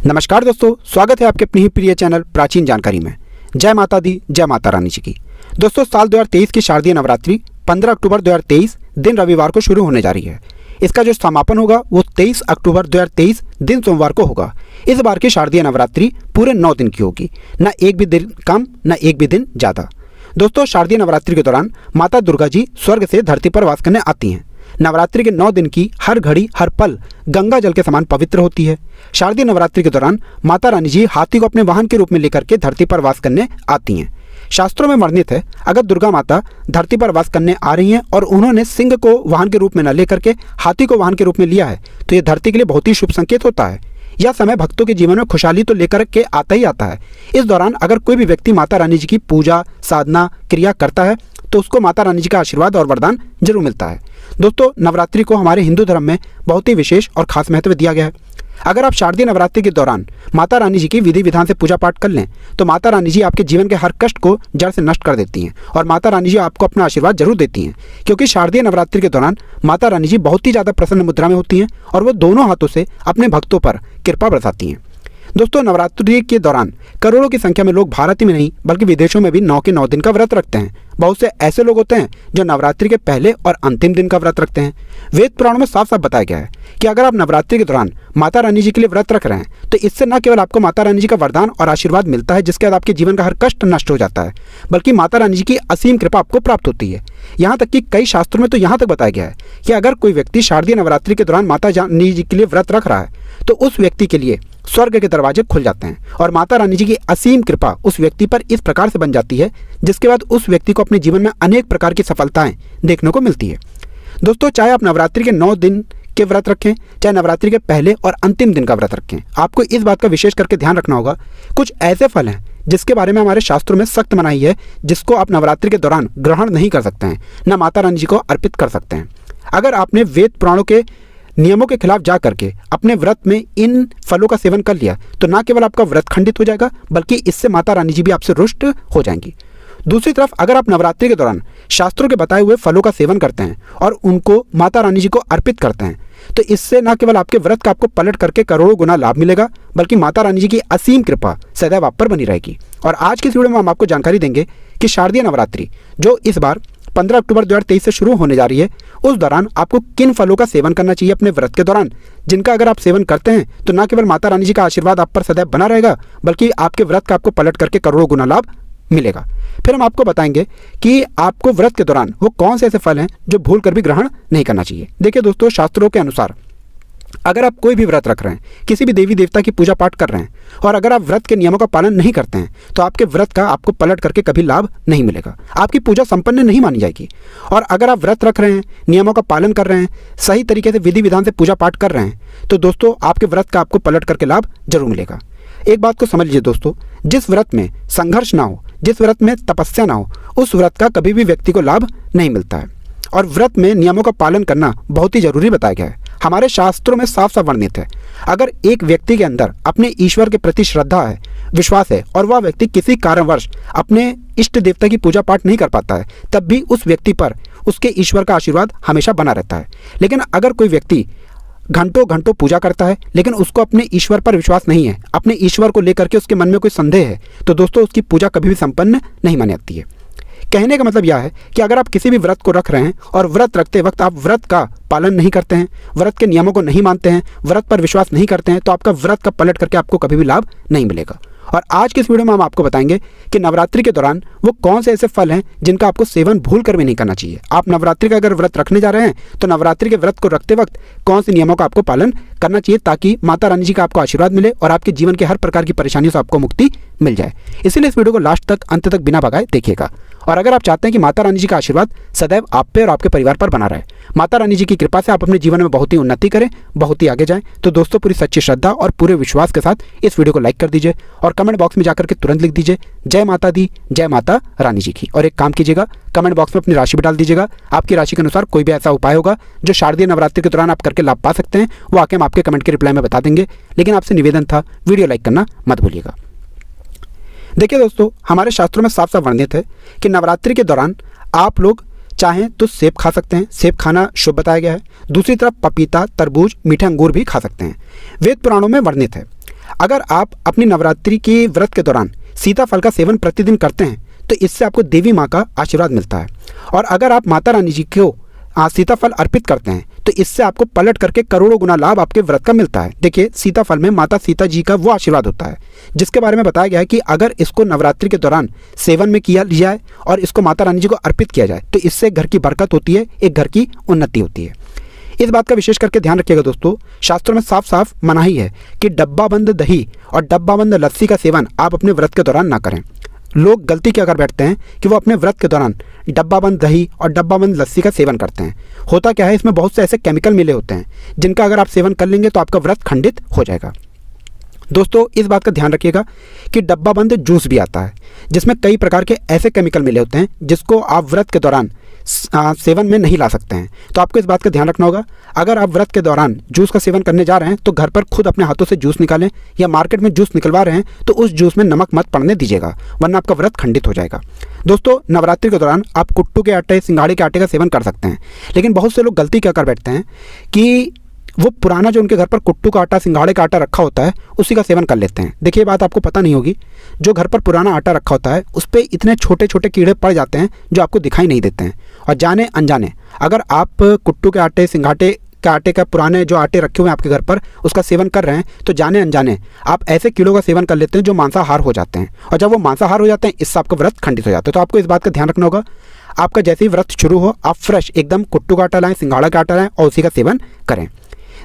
नमस्कार दोस्तों, स्वागत है आपके अपने ही प्रिय चैनल प्राचीन जानकारी में। जय माता दी, जय माता रानी जी की। दोस्तों, साल 2023 की शारदीय नवरात्रि 15 अक्टूबर 2023 दिन रविवार को शुरू होने जा रही है। इसका जो समापन होगा वो 23 अक्टूबर 2023 दिन सोमवार को होगा। इस बार की शारदीय नवरात्रि पूरे 9 दिन की होगी, न एक भी दिन कम न एक भी दिन ज़्यादा। दोस्तों, शारदीय नवरात्रि के दौरान माता दुर्गा जी स्वर्ग से धरती पर वास करने आती हैं। नवरात्रि के 9 दिन की हर घड़ी हर पल गंगा जल के समान पवित्र होती है। शारदीय नवरात्रि के दौरान माता रानी जी हाथी को अपने वाहन के रूप में लेकर के धरती पर वास करने आती हैं। शास्त्रों में वर्णित है, अगर दुर्गा माता धरती पर वास करने आ रही हैं और उन्होंने सिंह को वाहन के रूप में न लेकर के हाथी को वाहन के रूप में लिया है तो ये धरती के लिए बहुत ही शुभ संकेत होता है। यह समय भक्तों के जीवन में खुशहाली तो लेकर के आता ही आता है। इस दौरान अगर कोई भी व्यक्ति माता रानी जी की पूजा साधना क्रिया करता है तो उसको माता रानी जी का आशीर्वाद और वरदान जरूर मिलता है। दोस्तों, नवरात्रि को हमारे हिंदू धर्म में बहुत ही विशेष और खास महत्व दिया गया है। अगर आप शारदीय नवरात्रि के दौरान माता रानी जी की विधि विधान से पूजा पाठ कर लें तो माता रानी जी आपके जीवन के हर कष्ट को जड़ से नष्ट कर देती हैं और माता रानी जी आपको अपना आशीर्वाद जरूर देती हैं, क्योंकि शारदीय नवरात्रि के दौरान माता रानी जी बहुत ही ज़्यादा प्रसन्न मुद्रा में होती हैं और वो दोनों हाथों से अपने भक्तों पर कृपा बरसाती हैं। दोस्तों, नवरात्रि के दौरान करोड़ों की संख्या में लोग भारत ही में नहीं बल्कि विदेशों में भी 9 के 9 दिन का व्रत रखते हैं। बहुत से ऐसे लोग होते हैं जो नवरात्रि के पहले और अंतिम दिन का व्रत रखते हैं। वेद पुराणों में साफ साफ बताया गया है कि अगर आप नवरात्रि के दौरान माता रानी जी के लिए व्रत रख रहे हैं तो इससे न केवल आपको माता रानी जी का वरदान और आशीर्वाद मिलता है, जिसके बाद आपके जीवन का हर कष्ट नष्ट हो जाता है, बल्कि माता रानी जी की असीम कृपा आपको प्राप्त होती है। यहाँ तक कि कई शास्त्रों में तो यहाँ तक बताया गया है कि अगर कोई व्यक्ति शारदीय नवरात्रि के दौरान माता रानी जी के लिए व्रत रख रहा है तो उस व्यक्ति के लिए स्वर्ग के दरवाजे खुल जाते हैं और माता रानी जी की असीम कृपा उस व्यक्ति पर इस प्रकार से बन जाती है जिसके बाद उस व्यक्ति को अपने जीवन में अनेक प्रकार की सफलताएं देखने को मिलती है। दोस्तों, चाहे आप नवरात्रि के 9 दिन के व्रत रखें, चाहे नवरात्रि के पहले और अंतिम दिन का व्रत रखें, आपको इस बात का विशेष करके ध्यान रखना होगा। कुछ ऐसे फल हैं जिसके बारे में हमारे शास्त्रों में सख्त मनाही है, जिसको आप नवरात्रि के दौरान ग्रहण नहीं कर सकते हैं, न माता रानी जी को अर्पित कर सकते हैं। अगर आपने वेद पुराणों के नियमों के खिलाफ जा करके अपने व्रत में इन फलों का सेवन कर लिया तो न केवल आपका व्रत खंडित हो जाएगा बल्कि इससे माता रानी जी भी आपसे रुष्ट हो जाएंगी। दूसरी तरफ अगर आप नवरात्रि के दौरान शास्त्रों के बताए हुए फलों का सेवन करते हैं और उनको माता रानी जी को अर्पित करते हैं तो इससे न केवल आपके व्रत का आपको पलट करके करोड़ों गुना लाभ मिलेगा बल्कि माता रानी जी की असीम कृपा सदैव आप पर बनी रहेगी। और आज की इस वीडियो में हम आपको जानकारी देंगे कि शारदीय नवरात्रि जो इस बार 15 अक्टूबर 2023 से शुरू होने जा रही है, उस दौरान आपको किन फलों का सेवन करना चाहिए अपने व्रत के दौरान, जिनका अगर आप सेवन करते हैं तो न केवल माता रानी जी का आशीर्वाद आप पर सदैव बना रहेगा बल्कि आपके व्रत का आपको पलट करके करोड़ों गुना लाभ मिलेगा। फिर हम आपको बताएंगे कि आपको व्रत के दौरान वो कौन से ऐसे फल हैं जो भूल कर भी ग्रहण नहीं करना चाहिए। देखिए दोस्तों, शास्त्रों के अनुसार अगर आप कोई भी व्रत रख रहे हैं, किसी भी देवी देवता की पूजा पाठ कर रहे हैं और अगर आप व्रत के नियमों का पालन नहीं करते हैं तो आपके व्रत का आपको पलट करके कभी लाभ नहीं मिलेगा, आपकी पूजा संपन्न नहीं मानी जाएगी। और अगर आप व्रत रख रहे हैं, नियमों का पालन कर रहे हैं, सही तरीके से विधि विधान से पूजा पाठ कर रहे हैं तो दोस्तों आपके व्रत का आपको पलट करके लाभ जरूर मिलेगा। एक बात को समझ लीजिए दोस्तों, जिस व्रत में संघर्ष ना हो, जिस व्रत में तपस्या ना हो, उस व्रत का कभी भी व्यक्ति को लाभ नहीं मिलता है। और व्रत में नियमों का पालन करना बहुत ही जरूरी बताया गया है। हमारे शास्त्रों में साफ साफ वर्णित है, अगर एक व्यक्ति के अंदर अपने ईश्वर के प्रति श्रद्धा है, विश्वास है और वह व्यक्ति किसी कारणवश अपने इष्ट देवता की पूजा पाठ नहीं कर पाता है तब भी उस व्यक्ति पर उसके ईश्वर का आशीर्वाद हमेशा बना रहता है। लेकिन अगर कोई व्यक्ति घंटों घंटों पूजा करता है लेकिन उसको अपने ईश्वर पर विश्वास नहीं है, अपने ईश्वर को लेकर के उसके मन में कोई संदेह है तो दोस्तों उसकी पूजा कभी भी संपन्न नहीं मानी जाती है। कहने का मतलब यह है कि अगर आप किसी भी व्रत को रख रहे हैं और व्रत रखते वक्त आप व्रत का पालन नहीं करते हैं, व्रत के नियमों को नहीं मानते हैं, व्रत पर विश्वास नहीं करते हैं तो आपका व्रत का पलट करके आपको कभी भी लाभ नहीं मिलेगा। और आज के इस वीडियो में हम आपको बताएंगे कि नवरात्रि के दौरान वो कौन से ऐसे फल हैं जिनका आपको सेवन भूल कर भी नहीं करना चाहिए। आप नवरात्रि का अगर व्रत रखने जा रहे हैं तो नवरात्रि के व्रत को रखते वक्त कौन से नियमों का आपको पालन करना चाहिए ताकि माता रानी जी का आपको आशीर्वाद मिले और आपके जीवन के हर प्रकार की परेशानियों से आपको मुक्ति मिल जाए। इसीलिए इस वीडियो को लास्ट तक अंत तक बिना भगाए देखिएगा। और अगर आप चाहते हैं कि माता रानी जी का आशीर्वाद सदैव आप पे और आपके परिवार पर बना रहे, माता रानी जी की कृपा से आप अपने जीवन में बहुत ही उन्नति करें, बहुत ही आगे जाएं, तो दोस्तों पूरी सच्ची श्रद्धा और पूरे विश्वास के साथ इस वीडियो को लाइक कर दीजिए और कमेंट बॉक्स में जाकर के तुरंत लिख दीजिए जय माता दी, जय माता रानी जी की। और एक काम कीजिएगा, कमेंट बॉक्स में अपनी राशि भी डाल दीजिएगा। आपकी राशि के अनुसार कोई भी ऐसा उपाय होगा जो शारदीय नवरात्रि के दौरान आप करके लाभ पा सकते हैं, वो आके हम आपके कमेंट के रिप्लाई में बता देंगे। लेकिन आपसे निवेदन था, वीडियो लाइक करना मत भूलिएगा। देखिए दोस्तों, हमारे शास्त्रों में साफ साफ वर्णित है कि नवरात्रि के दौरान आप लोग चाहें तो सेब खा सकते हैं, सेब खाना शुभ बताया गया है। दूसरी तरफ पपीता, तरबूज, मीठे अंगूर भी खा सकते हैं। वेद पुराणों में वर्णित है अगर आप अपनी नवरात्रि के व्रत के दौरान सीताफल का सेवन प्रतिदिन करते हैं तो इससे आपको देवी माँ का आशीर्वाद मिलता है। और अगर आप माता रानी जी को सीताफल अर्पित करते हैं तो इससे आपको पलट करके करोड़ों गुना लाभ आपके व्रत का मिलता है। देखिए, सीताफल में माता सीता जी का वो आशीर्वाद होता है जिसके बारे में बताया गया है कि अगर इसको नवरात्रि के दौरान सेवन में किया जाए और इसको माता रानी जी को अर्पित किया जाए तो इससे घर की बरकत होती है, एक घर की उन्नति होती है। इस बात का विशेष करके ध्यान रखिएगा दोस्तों, शास्त्रों में साफ साफ मनाही है कि डब्बा बंद दही और डब्बा बंद लस्सी का सेवन आप अपने व्रत के दौरान ना करें। लोग गलती क्या कर बैठते हैं कि वो अपने व्रत के दौरान डब्बा बंद दही और डब्बा बंद लस्सी का सेवन करते हैं। होता क्या है, इसमें बहुत से ऐसे केमिकल मिले होते हैं जिनका अगर आप सेवन कर लेंगे तो आपका व्रत खंडित हो जाएगा। दोस्तों, इस बात का ध्यान रखिएगा कि डब्बा बंद जूस भी आता है जिसमें कई प्रकार के ऐसे केमिकल मिले होते हैं जिसको आप व्रत के दौरान सेवन में नहीं ला सकते हैं। तो आपको इस बात का ध्यान रखना होगा। अगर आप व्रत के दौरान जूस का सेवन करने जा रहे हैं तो घर पर खुद अपने हाथों से जूस निकालें, या मार्केट में जूस निकलवा रहे हैं तो उस जूस में नमक मत पड़ने दीजिएगा, वरना आपका व्रत खंडित हो जाएगा। दोस्तों, नवरात्रि के दौरान आप कुट्टू के आटे, सिंघाड़े के आटे का सेवन कर सकते हैं, लेकिन बहुत से लोग गलती क्या कर बैठते हैं कि वो पुराना जो उनके घर पर कुट्टू का आटा, सिंघाड़े का आटा रखा होता है उसी का सेवन कर लेते हैं। देखिए, बात आपको पता नहीं होगी, जो घर पर पुराना आटा रखा होता है उस पर इतने छोटे छोटे कीड़े पड़ जाते हैं जो आपको दिखाई नहीं देते हैं। और जाने अनजाने अगर आप कुट्टू के आटे, सिंघाटे के आटे का पुराने जो आटे रखे हुए हैं आपके घर पर उसका सेवन कर रहे हैं तो जाने अनजाने आप ऐसे कीड़ों का सेवन कर लेते हैं जो मांसाहार हो जाते हैं। और जब वो मांसाहार हो जाते हैं इससे आपका व्रत खंडित हो जाता है। तो आपको इस बात का ध्यान रखना होगा। आपका जैसे ही व्रत शुरू हो आप फ्रेश एकदम कुट्टू का आटा लाएँ, सिंघाड़ा का आटा लाएँ और उसी का सेवन करें।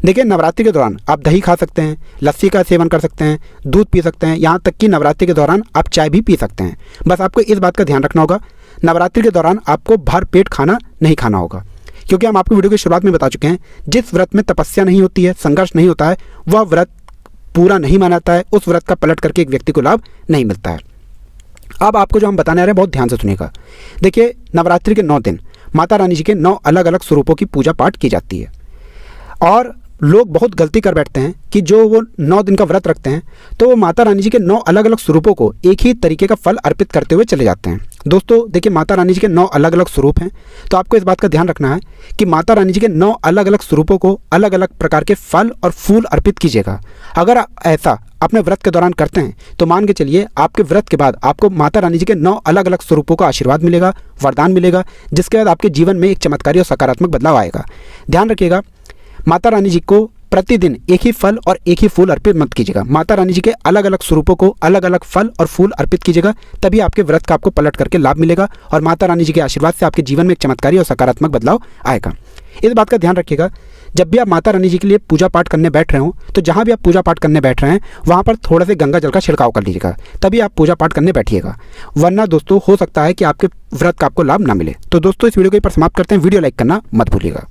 देखिए, नवरात्रि के दौरान आप दही खा सकते हैं, लस्सी का सेवन कर सकते हैं, दूध पी सकते हैं, यहाँ तक कि नवरात्रि के दौरान आप चाय भी पी सकते हैं। बस आपको इस बात का ध्यान रखना होगा, नवरात्रि के दौरान आपको भर पेट खाना नहीं खाना होगा, क्योंकि हम आपको वीडियो की शुरुआत में बता चुके हैं जिस व्रत में तपस्या नहीं होती है, संघर्ष नहीं होता है, वह व्रत पूरा नहीं मानाता है, उस व्रत का पलट करके एक व्यक्ति को लाभ नहीं मिलता है। अब आपको जो हम बताने आ रहे हैं बहुत ध्यान से सुनिएगा। देखिए, नवरात्रि के 9 दिन माता रानी जी के 9 अलग अलग स्वरूपों की पूजा पाठ की जाती है। और लोग बहुत गलती कर बैठते हैं कि जो वो 9 दिन का व्रत रखते हैं तो वो माता रानी जी के 9 अलग अलग स्वरूपों को एक ही तरीके का फल अर्पित करते हुए चले जाते हैं। दोस्तों, देखिए, माता रानी जी के 9 अलग अलग स्वरूप हैं, तो आपको इस बात का ध्यान रखना है कि माता रानी जी के 9 अलग अलग स्वरूपों को अलग अलग प्रकार के फल और फूल अर्पित कीजिएगा। अगर आप ऐसा अपने व्रत के दौरान करते हैं तो मान के चलिए आपके व्रत के बाद आपको माता रानी जी के 9 अलग अलग स्वरूपों का आशीर्वाद मिलेगा, वरदान मिलेगा, जिसके बाद आपके जीवन में एक चमत्कारी और सकारात्मक बदलाव आएगा। ध्यान रखिएगा, माता रानी जी को प्रतिदिन एक ही फल और एक ही फूल अर्पित मत कीजिएगा। माता रानी जी के अलग अलग स्वरूपों को अलग अलग फल और फूल अर्पित कीजिएगा, तभी आपके व्रत का आपको पलट करके लाभ मिलेगा और माता रानी जी के आशीर्वाद से आपके जीवन में एक चमत्कारी और सकारात्मक बदलाव आएगा। इस बात का ध्यान रखिएगा, जब भी आप माता रानी जी के लिए पूजा पाठ करने बैठ रहे हो तो जहाँ भी आप पूजा पाठ करने बैठ रहे हैं वहाँ पर थोड़ा से गंगा जल का छिड़काव कर लीजिएगा, तभी आप पूजा पाठ करने बैठिएगा, वरना दोस्तों हो सकता है कि आपके व्रत का आपको लाभ ना मिले। तो दोस्तों, इस वीडियो को पर समाप्त करते हैं। वीडियो लाइक करना मत भूलिएगा।